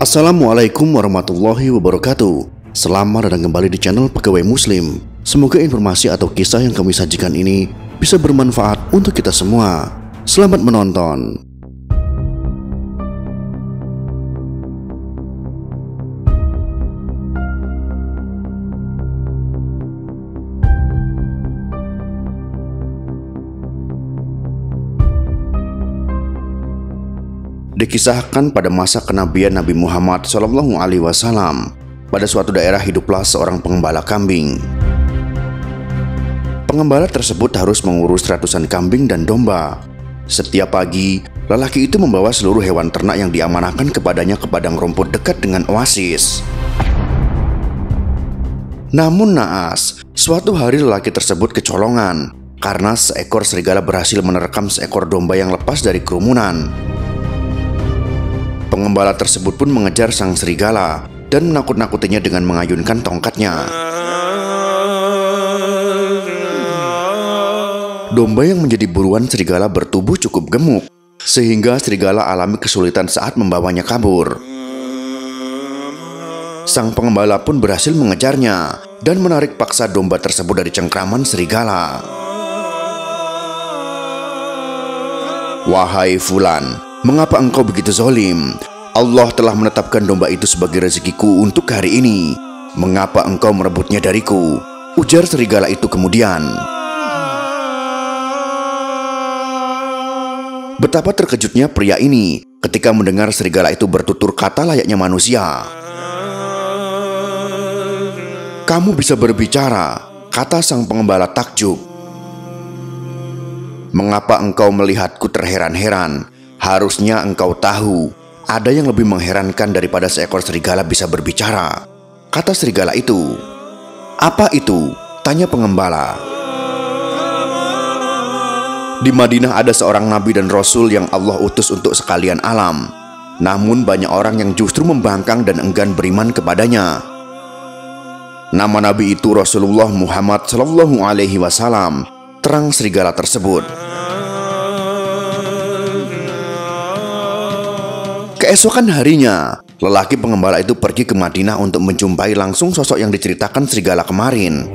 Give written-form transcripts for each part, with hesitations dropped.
Assalamualaikum warahmatullahi wabarakatuh. Selamat datang kembali di channel Pegawai Muslim. Semoga informasi atau kisah yang kami sajikan ini bisa bermanfaat untuk kita semua. Selamat menonton. Dikisahkan pada masa kenabian Nabi Muhammad SAW, pada suatu daerah hiduplah seorang pengembala kambing. Pengembala tersebut harus mengurus ratusan kambing dan domba. Setiap pagi, lelaki itu membawa seluruh hewan ternak yang diamanahkan kepadanya ke padang rumput dekat dengan oasis. Namun naas, suatu hari lelaki tersebut kecolongan karena seekor serigala berhasil menerkam seekor domba yang lepas dari kerumunan. Pengembala tersebut pun mengejar sang serigala dan menakut-nakutinya dengan mengayunkan tongkatnya. Domba yang menjadi buruan serigala bertubuh cukup gemuk, sehingga serigala alami kesulitan saat membawanya kabur. Sang pengembala pun berhasil mengejarnya dan menarik paksa domba tersebut dari cengkraman serigala. "Wahai Fulan, mengapa engkau begitu zalim? Allah telah menetapkan domba itu sebagai rezekiku untuk hari ini. Mengapa engkau merebutnya dariku?" ujar serigala itu kemudian. Betapa terkejutnya pria ini ketika mendengar serigala itu bertutur kata layaknya manusia. "Kamu bisa berbicara," kata sang pengembala takjub. "Mengapa engkau melihatku terheran-heran? Harusnya engkau tahu, ada yang lebih mengherankan daripada seekor serigala bisa berbicara," kata serigala itu. "Apa itu?" tanya pengembala. "Di Madinah ada seorang nabi dan rasul yang Allah utus untuk sekalian alam. Namun banyak orang yang justru membangkang dan enggan beriman kepadanya. Nama nabi itu Rasulullah Muhammad SAW," terang serigala tersebut. Keesokan harinya, lelaki pengembala itu pergi ke Madinah untuk menjumpai langsung sosok yang diceritakan serigala kemarin.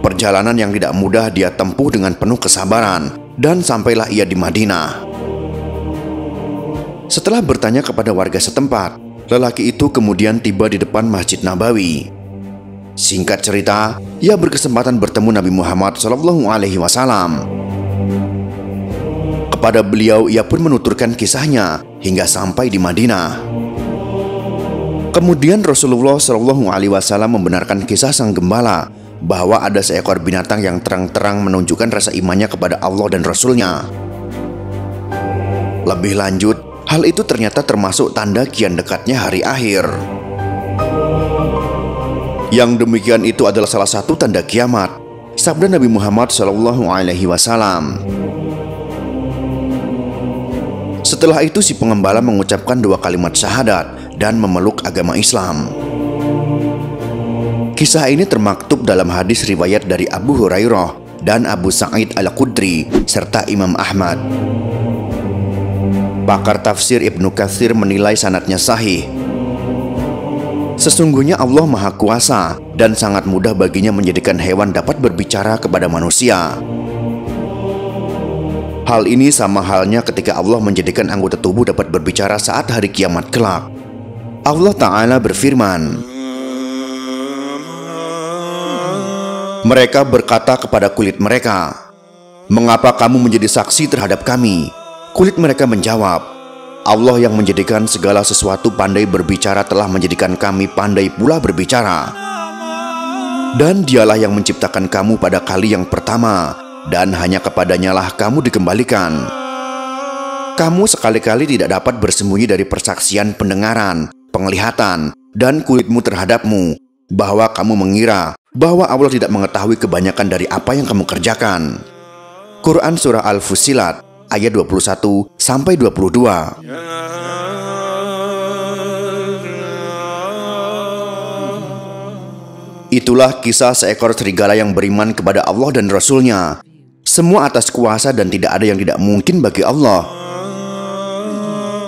Perjalanan yang tidak mudah dia tempuh dengan penuh kesabaran, dan sampailah ia di Madinah. Setelah bertanya kepada warga setempat, lelaki itu kemudian tiba di depan Masjid Nabawi. Singkat cerita, ia berkesempatan bertemu Nabi Muhammad SAW. Kepada beliau ia pun menuturkan kisahnya hingga sampai di Madinah. Kemudian Rasulullah SAW membenarkan kisah sang gembala bahwa ada seekor binatang yang terang-terang menunjukkan rasa imannya kepada Allah dan Rasulnya. Lebih lanjut, hal itu ternyata termasuk tanda kian dekatnya hari akhir. Yang demikian itu adalah salah satu tanda kiamat, sabda Nabi Muhammad SAW. Setelah itu si pengembala mengucapkan 2 kalimat syahadat dan memeluk agama Islam. Kisah ini termaktub dalam hadis riwayat dari Abu Hurairah dan Abu Sa'id Al-Khudri serta Imam Ahmad. Pakar tafsir Ibnu Katsir menilai sanadnya sahih. Sesungguhnya Allah Maha Kuasa dan sangat mudah baginya menjadikan hewan dapat berbicara kepada manusia. Hal ini sama halnya ketika Allah menjadikan anggota tubuh dapat berbicara saat hari kiamat kelak. Allah Ta'ala berfirman, "Mereka berkata kepada kulit mereka, 'Mengapa kamu menjadi saksi terhadap kami?' Kulit mereka menjawab, 'Allah yang menjadikan segala sesuatu pandai berbicara telah menjadikan kami pandai pula berbicara. Dan dialah yang menciptakan kamu pada kali yang pertama, dan hanya kepadanya lah kamu dikembalikan. Kamu sekali-kali tidak dapat bersembunyi dari persaksian pendengaran, penglihatan, dan kulitmu terhadapmu, bahwa kamu mengira bahwa Allah tidak mengetahui kebanyakan dari apa yang kamu kerjakan.'" Quran Surah Al-Fussilat ayat 21-22. Itulah kisah seekor serigala yang beriman kepada Allah dan Rasul-Nya. Semua atas kuasa dan tidak ada yang tidak mungkin bagi Allah.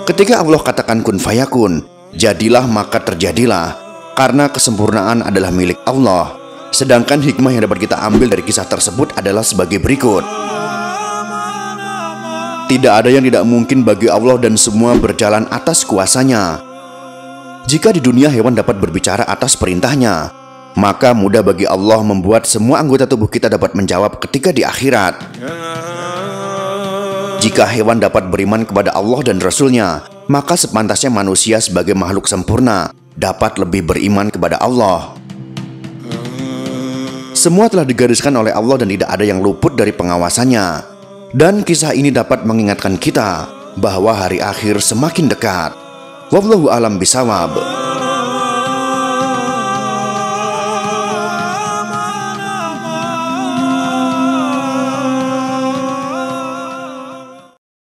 Ketika Allah katakan kun fayakun, jadilah maka terjadilah, karena kesempurnaan adalah milik Allah. Sedangkan hikmah yang dapat kita ambil dari kisah tersebut adalah sebagai berikut. Tidak ada yang tidak mungkin bagi Allah dan semua berjalan atas kuasanya. Jika di dunia hewan dapat berbicara atas perintahnya, maka mudah bagi Allah membuat semua anggota tubuh kita dapat menjawab ketika di akhirat. Jika hewan dapat beriman kepada Allah dan Rasul-Nya, maka sepantasnya manusia sebagai makhluk sempurna dapat lebih beriman kepada Allah. Semua telah digariskan oleh Allah dan tidak ada yang luput dari pengawasannya. Dan kisah ini dapat mengingatkan kita bahwa hari akhir semakin dekat. Wallahu a'lam bishawab.